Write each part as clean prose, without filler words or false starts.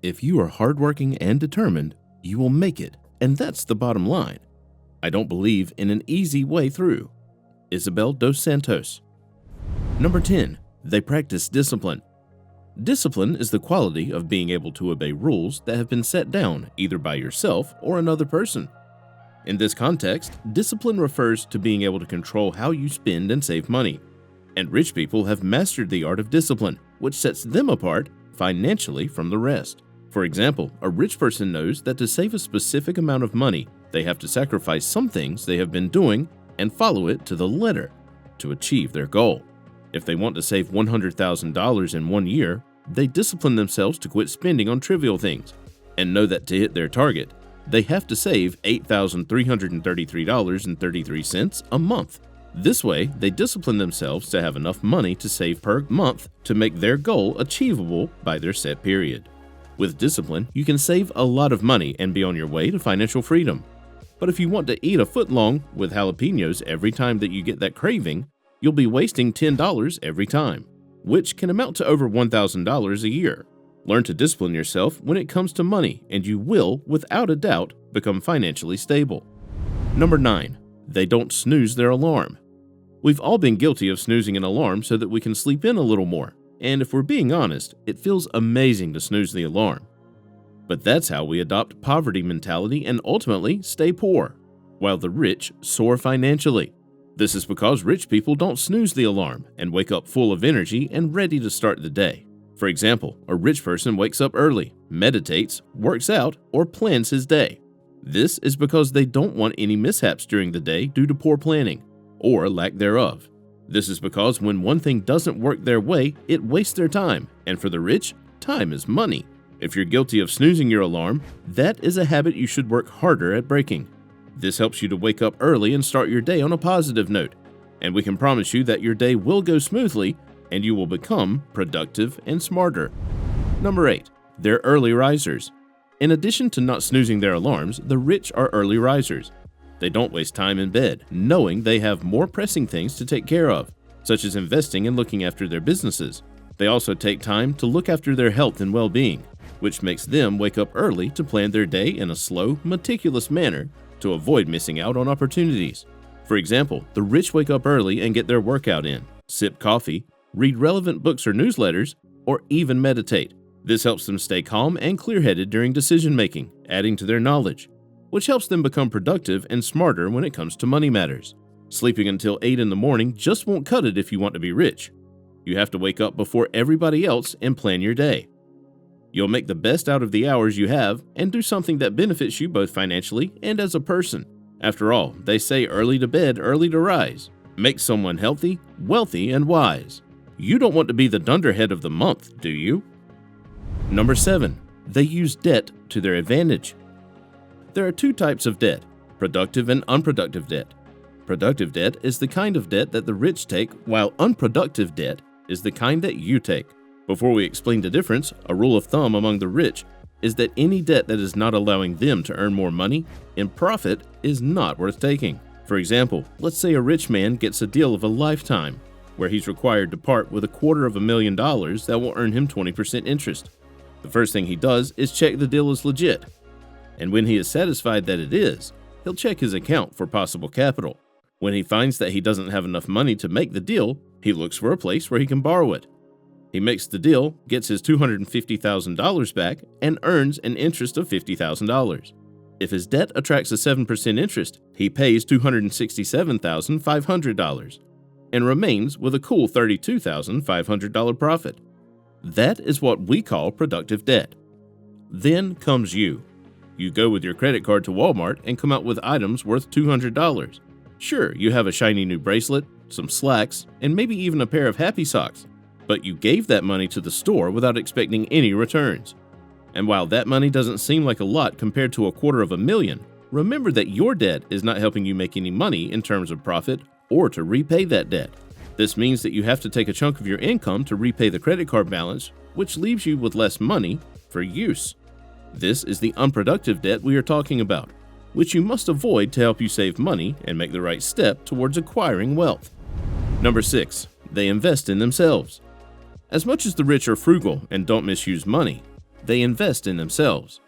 If you are hardworking and determined, you will make it, and that's the bottom line. I don't believe in an easy way through. Isabel dos Santos. Number 10. They practice discipline. Discipline is the quality of being able to obey rules that have been set down either by yourself or another person. In this context, discipline refers to being able to control how you spend and save money. And rich people have mastered the art of discipline, which sets them apart financially from the rest. For example, a rich person knows that to save a specific amount of money, they have to sacrifice some things they have been doing and follow it to the letter to achieve their goal. If they want to save $100,000 in 1 year, they discipline themselves to quit spending on trivial things and know that to hit their target, they have to save $8,333.33 a month. This way, they discipline themselves to have enough money to save per month to make their goal achievable by their set period. With discipline, you can save a lot of money and be on your way to financial freedom. But if you want to eat a footlong with jalapenos every time that you get that craving, you'll be wasting $10 every time, which can amount to over $1,000 a year. Learn to discipline yourself when it comes to money, and you will, without a doubt, become financially stable. Number 9. They don't snooze their alarm. We've all been guilty of snoozing an alarm so that we can sleep in a little more. And if we're being honest, it feels amazing to snooze the alarm. But that's how we adopt poverty mentality and ultimately stay poor, while the rich soar financially. This is because rich people don't snooze the alarm and wake up full of energy and ready to start the day. For example, a rich person wakes up early, meditates, works out, or plans his day. This is because they don't want any mishaps during the day due to poor planning, or lack thereof. This is because when one thing doesn't work their way, it wastes their time, and for the rich, time is money. If you're guilty of snoozing your alarm, that is a habit you should work harder at breaking. This helps you to wake up early and start your day on a positive note, and we can promise you that your day will go smoothly and you will become productive and smarter. Number 8. They're early risers. In addition to not snoozing their alarms, the rich are early risers. They don't waste time in bed, knowing they have more pressing things to take care of, such as investing and looking after their businesses. They also take time to look after their health and well-being, which makes them wake up early to plan their day in a slow, meticulous manner to avoid missing out on opportunities. For example, the rich wake up early and get their workout in, sip coffee, read relevant books or newsletters, or even meditate. This helps them stay calm and clear-headed during decision-making, adding to their knowledge, which helps them become productive and smarter when it comes to money matters. Sleeping until 8 in the morning just won't cut it if you want to be rich. You have to wake up before everybody else and plan your day. You'll make the best out of the hours you have and do something that benefits you both financially and as a person. After all, they say early to bed, early to rise. Make someone healthy, wealthy, and wise. You don't want to be the dunderhead of the month, do you? Number 7. They use debt to their advantage. There are 2 types of debt, productive and unproductive debt. Productive debt is the kind of debt that the rich take, while unproductive debt is the kind that you take. Before we explain the difference, a rule of thumb among the rich is that any debt that is not allowing them to earn more money in profit is not worth taking. For example, let's say a rich man gets a deal of a lifetime, where he's required to part with $250,000 that will earn him 20% interest. The first thing he does is check the deal is legit. And when he is satisfied that it is, he'll check his account for possible capital. When he finds that he doesn't have enough money to make the deal, he looks for a place where he can borrow it. He makes the deal, gets his $250,000 back, and earns an interest of $50,000. If his debt attracts a 7% interest, he pays $267,500 and remains with a cool $32,500 profit. That is what we call productive debt. Then comes you. You go with your credit card to Walmart and come out with items worth $200. Sure, you have a shiny new bracelet, some slacks, and maybe even a pair of happy socks, but you gave that money to the store without expecting any returns. And while that money doesn't seem like a lot compared to $250,000, remember that your debt is not helping you make any money in terms of profit or to repay that debt. This means that you have to take a chunk of your income to repay the credit card balance, which leaves you with less money for use. This is the unproductive debt we are talking about, which you must avoid to help you save money and make the right step towards acquiring wealth. Number 6. They invest in themselves. As much as the rich are frugal and don't misuse money, They invest in themselves.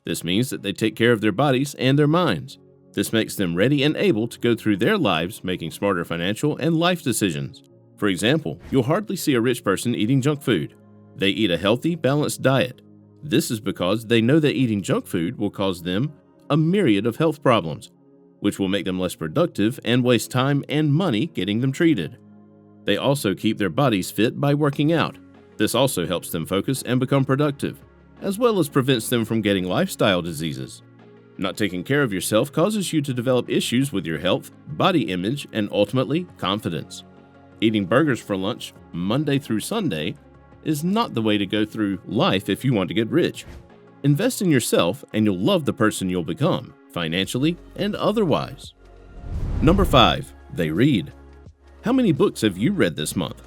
This means that they take care of their bodies and their minds. This makes them ready and able to go through their lives making smarter financial and life decisions. For example, you'll hardly see a rich person eating junk food. They eat a healthy, balanced diet. This is because they know that eating junk food will cause them a myriad of health problems, which will make them less productive and waste time and money getting them treated. They also keep their bodies fit by working out. This also helps them focus and become productive, as well as prevents them from getting lifestyle diseases. Not taking care of yourself causes you to develop issues with your health, body image, and ultimately, confidence. Eating burgers for lunch, Monday through Sunday, is not the way to go through life if you want to get rich. Invest in yourself and you'll love the person you'll become, financially and otherwise. Number 5, they read. How many books have you read this month?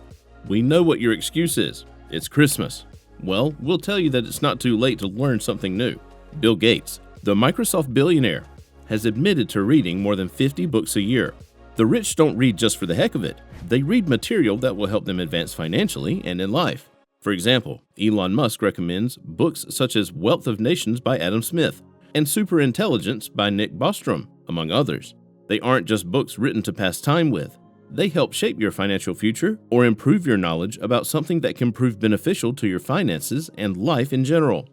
We know what your excuse is. It's Christmas. Well, we'll tell you that it's not too late to learn something new. Bill Gates, the Microsoft billionaire, has admitted to reading more than 50 books a year. The rich don't read just for the heck of it. They read material that will help them advance financially and in life. For example, Elon Musk recommends books such as Wealth of Nations by Adam Smith and Superintelligence by Nick Bostrom, among others. They aren't just books written to pass time with. They help shape your financial future or improve your knowledge about something that can prove beneficial to your finances and life in general.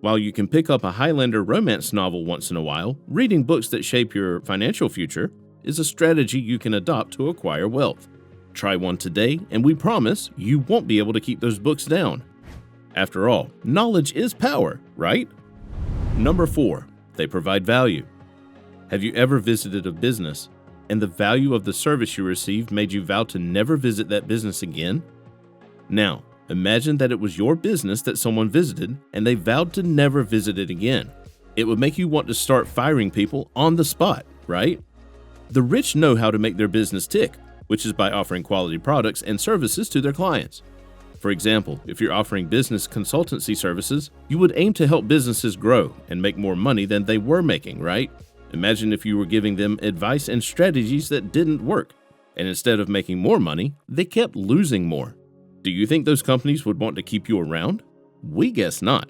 While you can pick up a Highlander romance novel once in a while, reading books that shape your financial future is a strategy you can adopt to acquire wealth. Try one today, and we promise you won't be able to keep those books down. After all, knowledge is power, right? Number 4, they provide value. Have you ever visited a business and the value of the service you received made you vow to never visit that business again? Now, imagine that it was your business that someone visited and they vowed to never visit it again. It would make you want to start firing people on the spot, right? The rich know how to make their business tick, which is by offering quality products and services to their clients. For example, if you're offering business consultancy services, you would aim to help businesses grow and make more money than they were making, right? Imagine if you were giving them advice and strategies that didn't work, and instead of making more money, they kept losing more. Do you think those companies would want to keep you around? We guess not.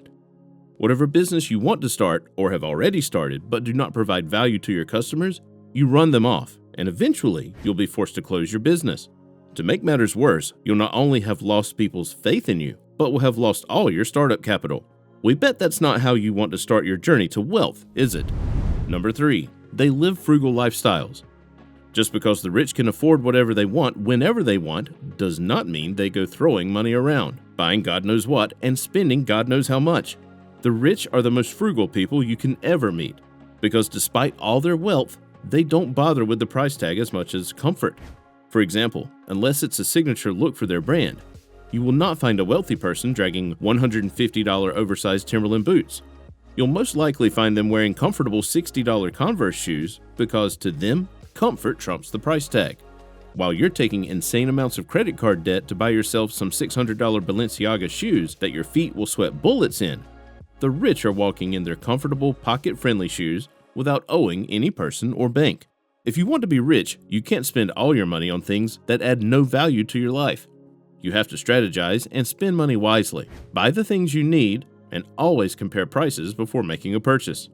Whatever business you want to start or have already started but do not provide value to your customers, you run them off, and eventually you'll be forced to close your business. To make matters worse, you'll not only have lost people's faith in you, but will have lost all your startup capital. We bet that's not how you want to start your journey to wealth, is it? Number 3, they live frugal lifestyles. Just because the rich can afford whatever they want whenever they want does not mean they go throwing money around, buying God knows what, and spending God knows how much. The rich are the most frugal people you can ever meet, because despite all their wealth, they don't bother with the price tag as much as comfort. For example, unless it's a signature look for their brand, you will not find a wealthy person dragging $150 oversized Timberland boots. You'll most likely find them wearing comfortable $60 Converse shoes because to them, comfort trumps the price tag. While you're taking insane amounts of credit card debt to buy yourself some $600 Balenciaga shoes that your feet will sweat bullets in, the rich are walking in their comfortable, pocket-friendly shoes without owing any person or bank. If you want to be rich, you can't spend all your money on things that add no value to your life. You have to strategize and spend money wisely. Buy the things you need and always compare prices before making a purchase.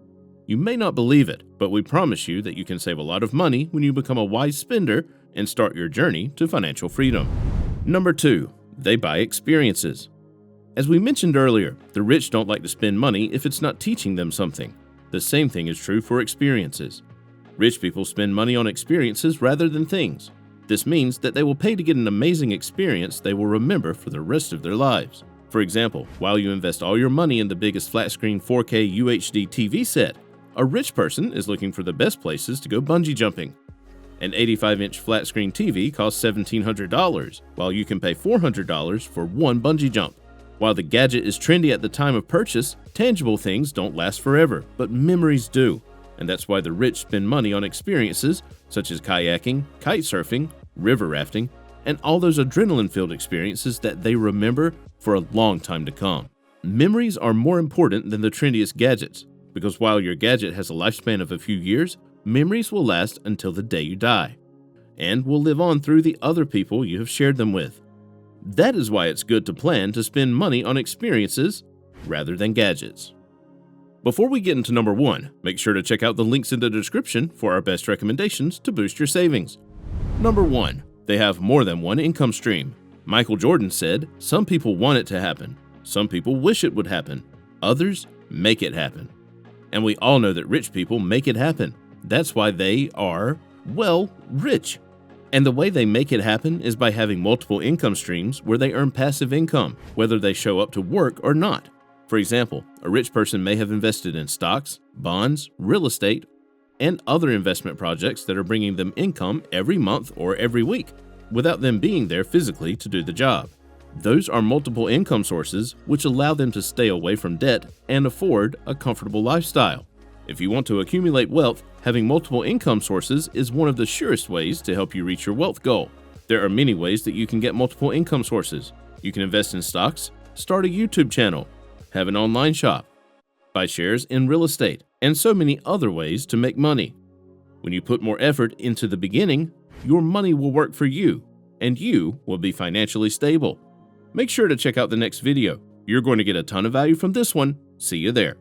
You may not believe it, but we promise you that you can save a lot of money when you become a wise spender and start your journey to financial freedom. Number 2, they buy experiences. As we mentioned earlier, the rich don't like to spend money if it's not teaching them something. The same thing is true for experiences. Rich people spend money on experiences rather than things. This means that they will pay to get an amazing experience they will remember for the rest of their lives. For example, while you invest all your money in the biggest flat-screen 4K UHD TV set, a rich person is looking for the best places to go bungee jumping. An 85-inch flat-screen TV costs $1,700, while you can pay $400 for one bungee jump. While the gadget is trendy at the time of purchase, tangible things don't last forever, but memories do. And that's why the rich spend money on experiences such as kayaking, kite surfing, river rafting, and all those adrenaline-filled experiences that they remember for a long time to come. Memories are more important than the trendiest gadgets, because while your gadget has a lifespan of a few years, memories will last until the day you die, and will live on through the other people you have shared them with. That is why it's good to plan to spend money on experiences rather than gadgets. Before we get into number 1, make sure to check out the links in the description for our best recommendations to boost your savings. Number 1, they have more than one income stream. Michael Jordan said, "Some people want it to happen. Some people wish it would happen. Others make it happen." And we all know that rich people make it happen. That's why they are, well, rich. And the way they make it happen is by having multiple income streams where they earn passive income, whether they show up to work or not. For example, a rich person may have invested in stocks, bonds, real estate, and other investment projects that are bringing them income every month or every week, without them being there physically to do the job. Those are multiple income sources which allow them to stay away from debt and afford a comfortable lifestyle. If you want to accumulate wealth, having multiple income sources is one of the surest ways to help you reach your wealth goal. There are many ways that you can get multiple income sources. You can invest in stocks, start a YouTube channel, have an online shop, buy shares in real estate, and so many other ways to make money. When you put more effort into the beginning, your money will work for you, and you will be financially stable. Make sure to check out the next video. You're going to get a ton of value from this one. See you there.